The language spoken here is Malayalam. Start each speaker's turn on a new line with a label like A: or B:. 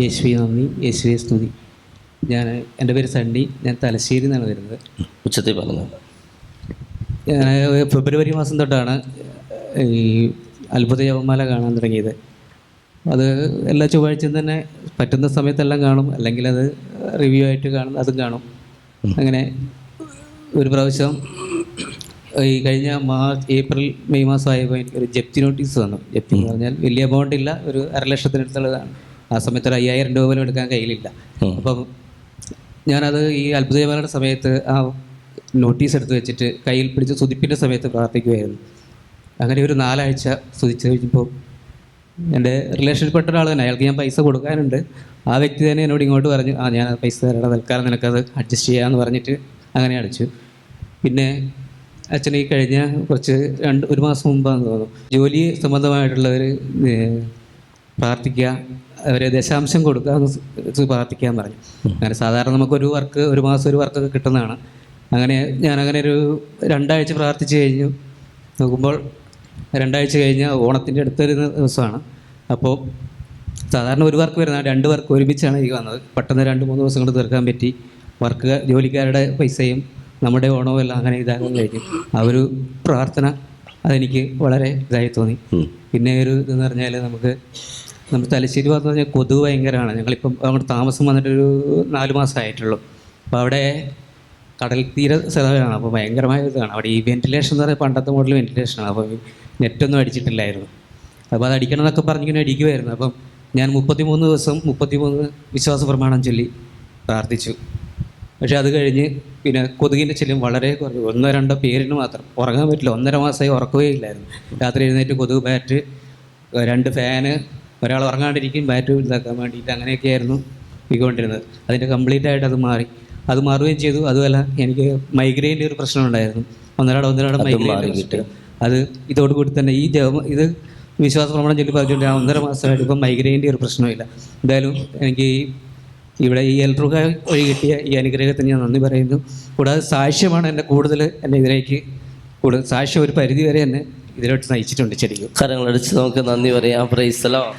A: യേശുവി നന്ദി, യേശുവെ സ്തുതി. എൻ്റെ പേര് സണ്ണി, ഞാൻ തലശ്ശേരി നിന്നാണ് വരുന്നത്.
B: ഉച്ചത്തിൽ പറഞ്ഞു.
A: ഞാൻ ഫെബ്രുവരി മാസം തൊട്ടാണ് ഈ അത്ഭുത ജപമാല കാണാൻ തുടങ്ങിയത്. അത് എല്ലാ ചൊവ്വാഴ്ചയും തന്നെ പറ്റുന്ന സമയത്തെല്ലാം കാണും, അല്ലെങ്കിൽ അത് റിവ്യൂ ആയിട്ട് കാണും, അതും കാണും. അങ്ങനെ ഒരു പ്രാവശ്യം ഈ കഴിഞ്ഞ ഏപ്രിൽ മെയ് മാസം ആയപ്പോൾ എനിക്കൊരു ജപ്തി നോട്ടീസ് വന്നു. ജപ്തി എന്ന് പറഞ്ഞാൽ വലിയ എമൗണ്ട് ഇല്ല, ഒരു 500,000 ആ സമയത്ത് ഒരു 5,000 രൂപ പോലും എടുക്കാൻ കയ്യിലില്ല. അപ്പം ഞാനത് ഈ അത്ഭുത ജപമാലയുടെ സമയത്ത് ആ നോട്ടീസ് എടുത്ത് വെച്ചിട്ട് കയ്യിൽ പിടിച്ച് സ്തുതിപ്പിൻ്റെ സമയത്ത് പ്രാർത്ഥിക്കുമായിരുന്നു. അങ്ങനെ ഒരു 4 ആഴ്ച സ്തുതിച്ച് കഴിഞ്ഞപ്പോൾ എൻ്റെ റിലേഷനിൽപ്പെട്ട ഒരാൾ തന്നെ, അയാൾക്ക് ഞാൻ പൈസ കൊടുക്കാനുണ്ട്. ആ വ്യക്തി തന്നെ എന്നോട് ഇങ്ങോട്ട് പറഞ്ഞു, ഞാൻ ആ പൈസ തരണം, തൽക്കാലം നിനക്കത് അഡ്ജസ്റ്റ് ചെയ്യാമെന്ന് പറഞ്ഞിട്ട് അങ്ങനെ അടച്ചു. പിന്നെ അച്ഛൻ ഈ കഴിഞ്ഞ ഒരു മാസം മുമ്പാന്ന് തോന്നുന്നു, ജോലി സംബന്ധമായിട്ടുള്ളവർ പ്രാർത്ഥിക്കുക, അവരെ ദശാംശം കൊടുക്കുക പ്രാർത്ഥിക്കാൻ പറഞ്ഞു. അങ്ങനെ സാധാരണ നമുക്കൊരു ഒരു മാസം ഒരു വർക്കൊക്കെ കിട്ടുന്നതാണ്. അങ്ങനെ ഞാനങ്ങനെ ഒരു 2 ആഴ്ച പ്രാർത്ഥിച്ച് കഴിഞ്ഞു. നോക്കുമ്പോൾ 2 ആഴ്ച കഴിഞ്ഞ് ഓണത്തിൻ്റെ അടുത്തൊരു ദിവസമാണ്. അപ്പോൾ സാധാരണ ഒരു വർക്ക് വരുന്ന 2 വർക്ക് ഒരുമിച്ചാണ് എനിക്ക് വന്നത്. പെട്ടെന്ന് 2-3 ദിവസം കൊണ്ട് തീർക്കാൻ പറ്റി. ജോലിക്കാരുടെ പൈസയും നമ്മുടെ ഓണവും എല്ലാം അങ്ങനെ ഇതാകാൻ കഴിഞ്ഞു. ആ ഒരു പ്രാർത്ഥന അതെനിക്ക് വളരെ ഇതായി തോന്നി. പിന്നെ ഒരു ഇതെന്ന് പറഞ്ഞാൽ നമ്മൾ തലശ്ശേരി ഭാഗത്ത് പറഞ്ഞാൽ കൊതുക് ഭയങ്കരമാണ്. ഞങ്ങളിപ്പം അങ്ങോട്ട് താമസം വന്നിട്ടൊരു 4 മാസമായിട്ടുള്ളൂ. അപ്പോൾ അവിടെ കടൽ തീര സ്ഥലമാണ്. അപ്പോൾ ഭയങ്കരമായ ഇതാണ് അവിടെ. ഈ വെൻറ്റിലേഷൻ എന്ന് പറയുന്നത് പണ്ടത്തെ മോഡൽ വെൻറ്റിലേഷനാണ്. അപ്പോൾ നെറ്റൊന്നും അടിച്ചിട്ടില്ലായിരുന്നു. അപ്പോൾ അത് അടിക്കണം എന്നൊക്കെ പറഞ്ഞിങ്ങനെ അടിക്കുമായിരുന്നു. അപ്പം ഞാൻ 33 ദിവസം 33 വിശ്വാസ പ്രമാണം ചൊല്ലി പ്രാർത്ഥിച്ചു. പക്ഷേ അത് കഴിഞ്ഞ് പിന്നെ കൊതുകിൻ്റെ ശല്യം വളരെ കുറഞ്ഞു. 1-2 പേരിന് മാത്രം ഉറങ്ങാൻ പറ്റില്ല. 1.5 മാസമായി ഉറക്കുകയേ ഇല്ലായിരുന്നു. രാത്രി എഴുന്നേറ്റ് കൊതുക് ബാറ്റ്, 2 ഫാന്, ഒരാൾ ഉറങ്ങാണ്ടിരിക്കും ബാറ്റ് ഇതാക്കാൻ വേണ്ടിയിട്ട്, അങ്ങനെയൊക്കെയായിരുന്നു പോയിക്കൊണ്ടിരുന്നത്. അതിൻ്റെ കംപ്ലീറ്റ് ആയിട്ട് അത് മാറുകയും ചെയ്തു. അതുമല്ല, എനിക്ക് മൈഗ്രെയിൻ്റെ ഒരു പ്രശ്നം ഉണ്ടായിരുന്നു. ഒന്നരാടം മൈഗ്രെയിൻ. അത് ഇതോടുകൂടി തന്നെ ഇത് വിശ്വാസ പ്രമാണം ചൊല്ലി പറഞ്ഞുകൊണ്ട് 1.5 മാസമായിട്ട് ഇപ്പം മൈഗ്രെയിൻ്റെ ഒരു പ്രശ്നമില്ല. എന്തായാലും എനിക്ക് ഇവിടെ ഈ എൽറുക വഴി കിട്ടിയ ഈ അനുഗ്രഹത്തിന് ഞാൻ നന്ദി പറയുന്നു. കൂടാതെ സാക്ഷ്യമാണ് എന്നെ ഇതിലേക്ക് സാക്ഷ്യം ഒരു പരിധി വരെ എന്നെ ഇതിലോട്ട് നയിച്ചിട്ടുണ്ട്. ശരിക്കും
B: കരങ്ങളടിച്ച് നമുക്ക് നന്ദി പറയാം. Praise the Lord.